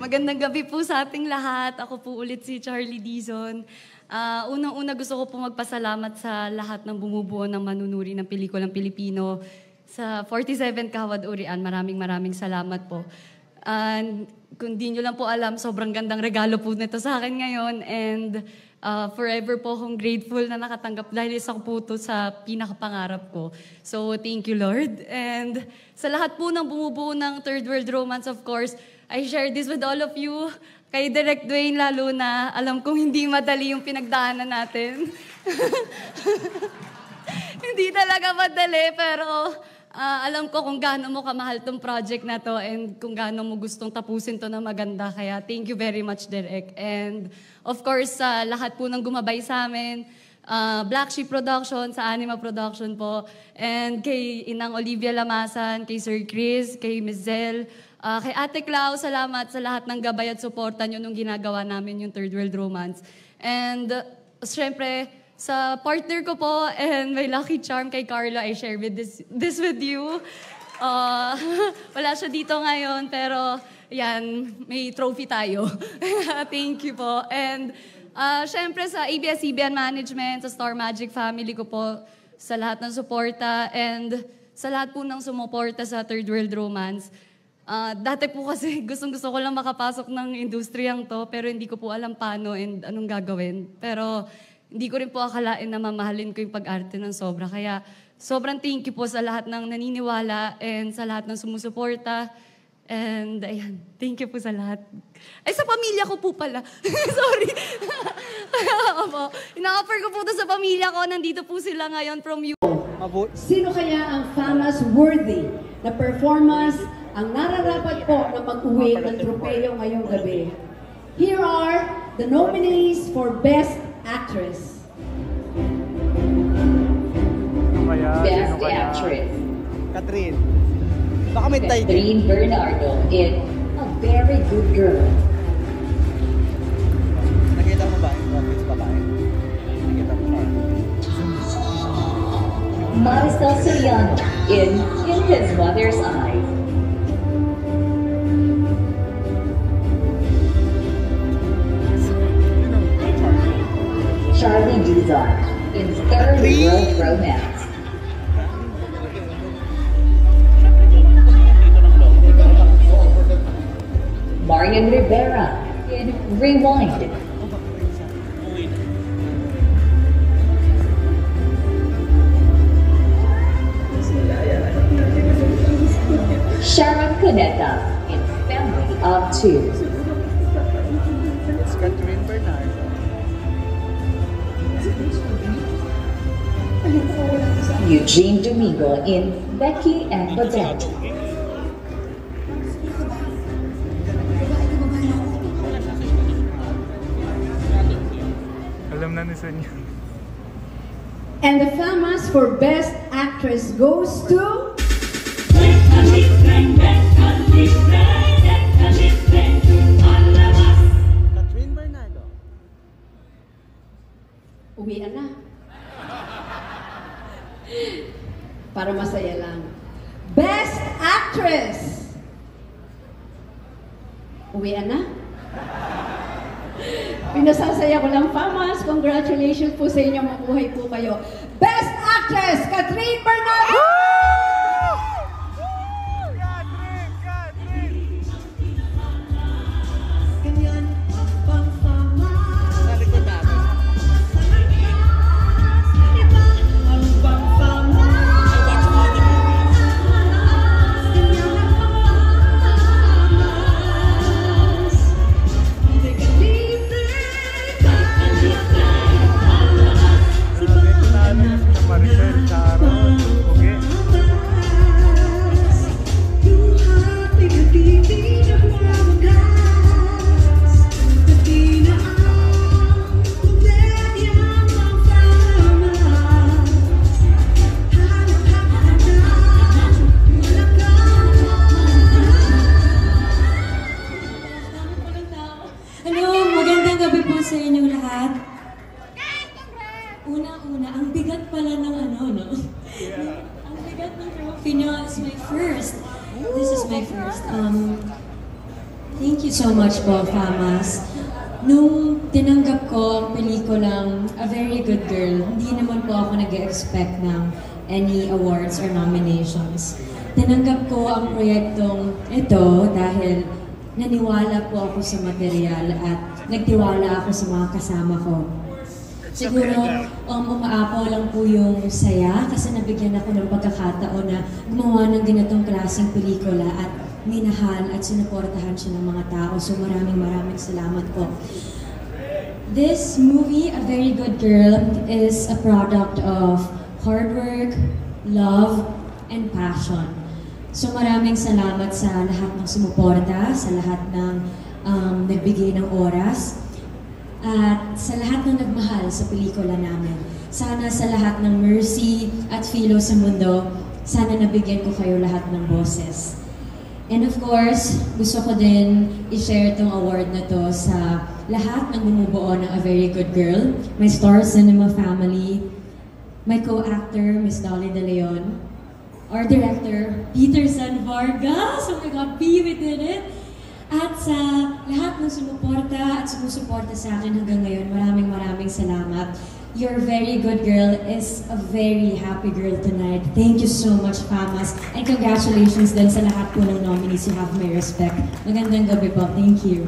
Magandang gabi po sa ating lahat. Ako po ulit si Charlie Dizon. Unang-una gusto ko po magpasalamat sa lahat ng bumubuo ng manunuri ng pelikulang Pilipino. Sa 47 Kawad Urian, maraming salamat po. Kung di nyo lang po alam, sobrang gandang regalo po nito sa akin ngayon. And forever po akong grateful na nakatanggap dahil isa ko po ito sa pinakapangarap ko. So, thank you, Lord. And sa lahat po ng bumubuo ng Third World Romance, of course, I share this with all of you. Kay Direk Dwayne lalo na, alam kong hindi madali yung pinagdaanan natin. Hindi talaga madali, pero alam ko kung gaano mo kamahal tong project na to and kung gaano mo gustong tapusin to na maganda. Kaya thank you very much, Direk. And of course, sa lahat po ng gumabay sa amin, Black Sheep Production, sa Anima Production po, and kay Inang Olivia Lamasan, kay Sir Chris, kay Ms. Zell, kay Ate Clau, salamat sa lahat ng gabay at suporta nyo nung ginagawa namin yung Third World Romance. And syempre, sa partner ko po and my lucky charm kay Carlo, I share this with you. Wala siya dito ngayon, pero yan, may trophy tayo. Thank you po. And syempre sa ABS-CBN Management, sa Star Magic family ko po, sa lahat ng suporta and sa lahat po ng sumuporta sa Third World Romance. Dati po kasi gustong-gusto ko lang makapasok ng industriyang to, pero hindi ko po alam paano and anong gagawin. Pero hindi ko rin po akalain na mamahalin ko yung pag-arte ng sobra. Kaya sobrang thank you po sa lahat ng naniniwala and sa lahat ng sumusuporta. And ayan, thank you po sa lahat. Ay, sa pamilya ko po pala. Sorry. Ina-offer ko po ito sa pamilya ko. Nandito po sila ngayon from you. Sino kaya ang famous worthy na performance ang nararapat po na mag-uwi ng tropeyo ngayong gabi? Here are the nominees for Best Actress. Best Actress. Catherine. Baka may title. Catherine Bernardo in A Very Good Girl. Nakita mo ba yung office babae? Nakita mo ba? Maricel Soriano in His Mother's Eyes. Charlie Dizon in Third World Romance. Marian Rivera in Rewind. Sharon Cuneta in Family of Two. It's Catherine Bernardo. Eugene Domingo in Becky and Bodette. Alam na ni Sonia. And the famous for Best Actress goes to... Catherine Bernardo. Uwian na. Para masaya lang. Best Actress! Uwian na? Pinasasaya ko lang, famas. Congratulations po sa inyo. Mabuhay po kayo. Best Actress, Catherine Bernardo! sa inyong lahat. Una-una, ang bigat pala ng ano, no? Yeah. Ang bigat ng trophy nyo is my first. This is my first. Thank you so much po, Famas. Nung tinanggap ko ang pelikulang A Very Good Girl, hindi naman po ako nag-expect ng any awards or nominations. Tinanggap ko ang proyektong ito dahil naniwala po ako sa material at nagtiwala ako sa mga kasama ko. Siguro, umaapaw lang po yung saya kasi nabigyan ako ng pagkakataon na gumawa ng ganitong klaseng pelikula at minahal at sinuportahan siya ng mga tao. So maraming salamat po. This movie, A Very Good Girl, is a product of hard work, love, and passion. So maraming salamat sa lahat ng sumuporta, sa lahat ng nagbigay ng oras, at sa lahat ng nagmahal sa pelikula namin. Sana sa lahat ng mercy at filo sa mundo, sana nabigyan ko kayo lahat ng boses. And of course, gusto ko din i-share itong award na to sa lahat ng bumubuo ng A Very Good Girl, my Star Cinema family, my co-actor, Miss Dolly De Leon, our director, Peter San Vargas, oh my God, we did it! At sa lahat ng sumuporta at sumusuporta sa akin hanggang ngayon, maraming salamat. Your Very Good Girl is a very happy girl tonight. Thank you so much, Famas. And congratulations din sa lahat po ng nominees. You have my respect. Magandang gabi po. Thank you.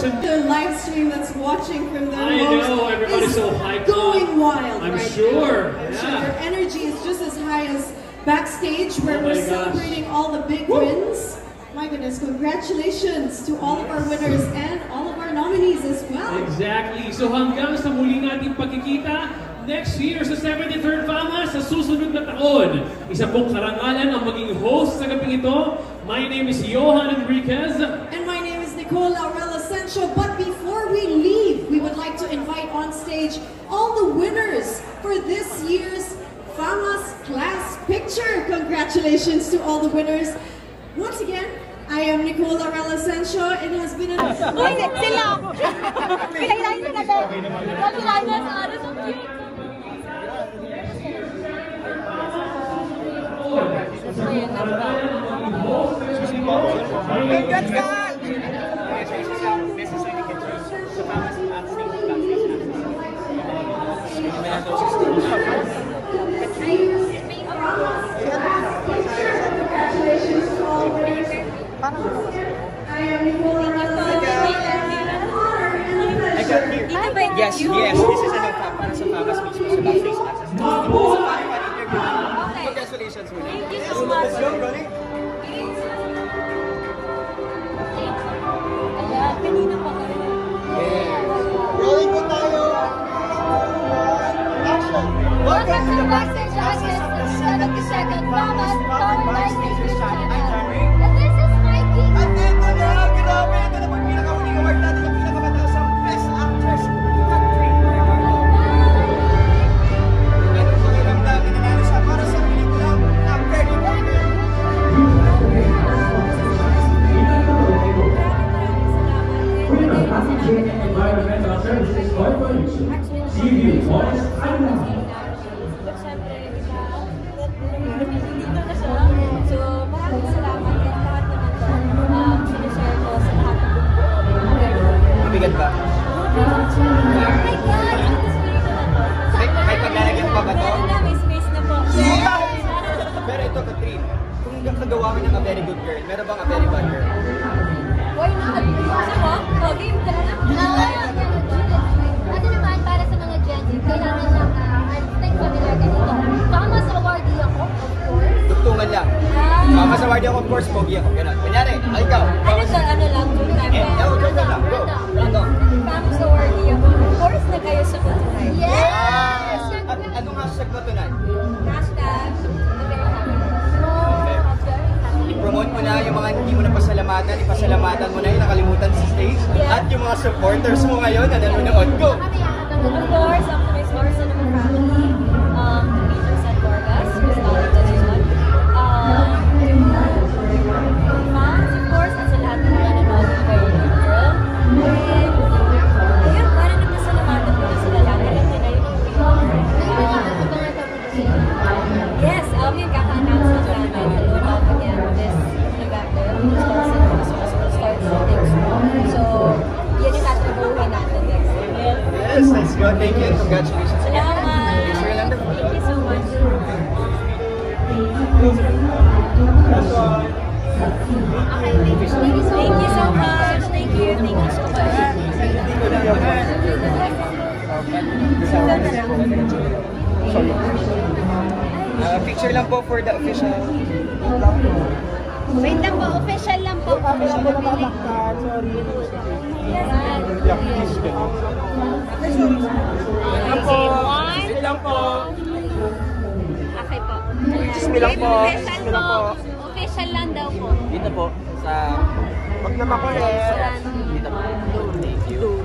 The live stream that's watching from the I know, everybody's so hyped going wild I'm right sure. now. I'm Yeah. sure your energy is just as high as backstage where Oh my we're gosh. celebrating all the big wins. My goodness, congratulations to all of our winners and all of our nominees as well. Exactly. So hanggang sa muli nating pagkikita next year sa 73rd Fama sa susunod na taon. Isa pong karangalan ang maging host sa gabing ito. My name is Johan Enriquez. And my name is Nicole Laurel Asensio. But before we leave, we would like to invite on stage all the winners for this year's Fama's Class Picture. Congratulations to all the winners. Once again, I am Nicole Laurel Asensio. It has been a... Uy, sila! Pinailayin ko na din. Pinailayin na sa aras ang cute. Congrats, Carl! Necessary pictures sa Famas at Congratulations to all winners. I am Nicole Laurel Yes, this is an para sa Famas mismo sa backstage access. Congratulations, Willie. Thank you so much. Ayan, kanina pa kayo. Rolling po tayo. Action! Welcome to the backstage access of the 72nd Famas Colonized Pictures Channel. And this is Mikey. At ito na, grabe! Ito na po yung pinakahuling award natin, ang pinakamataas ang Best Actress Country. Meron po yung ramdamin na nanalo siya para sa pelikulang A Very Good Girl. Environmental Services Corporation. CView Forest Island. So, maraming salamat at lahat naman to sinishare ko sa lahat ng grupo. Mabigat ba? Oh my God! May paglalagyan pa ba to? Meron na, may space na po. Pero ito, Katrin, kung nagawa mo ng A Very Good Girl, meron bang A Very Bad Girl? Why not? Gusto mo? O, game ka na. Ano naman, para sa mga Gen Z, kailangan lang I'm think familiar ka dito. Famas awardee ako, of course. Tugtungan lang. Famas awardee ako, of course, pogi ako. Ganun. Kunyari, ikaw. Ano ba, ano lang, joke lang ba? Joke lang. Go. Random. Famas awardee ako. Of course, na kayo sa kultural. Yes! hashtag mo tunan? Hashtag, I-promote mo na yung mga hindi mo na pasalamatan, ipasalamatan mo na yung nakalimutan sa stage. At yung mga supporters mo ngayon na nanonood ko. of course, up to my stores na naman family, Peter San Borgas, Miss Dolly Dazon, fans, of course, at sa lahat ng mga nanonood ng Very Good Girl. And, ayun, para na pasalamatan ko na sila lahat. Alam nila yun ang yes, yung kaka-announcement namin, load out again this November. Starts next week. So, yan yung tatrabahuhin natin next year. Yes, let's go. Thank you and congratulations. Salamat! Picture lang daw. Thank you so much. Thank you so much. Thank you. Thank you so much. Picture lang po for the official. Wait lang po. Official lang po. Lang po. Okay po. Chismi lang po. Official po. Official lang daw po. Dito po sa wag naman ko dito po. Thank you.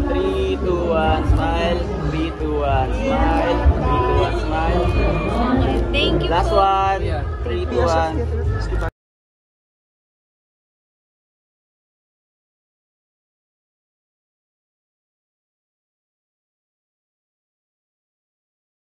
3, 2, 1, smile. 3, 2, 1, smile. 3, 2, 1, smile. Okay. Thank you Last po. one. 3, 2, 1.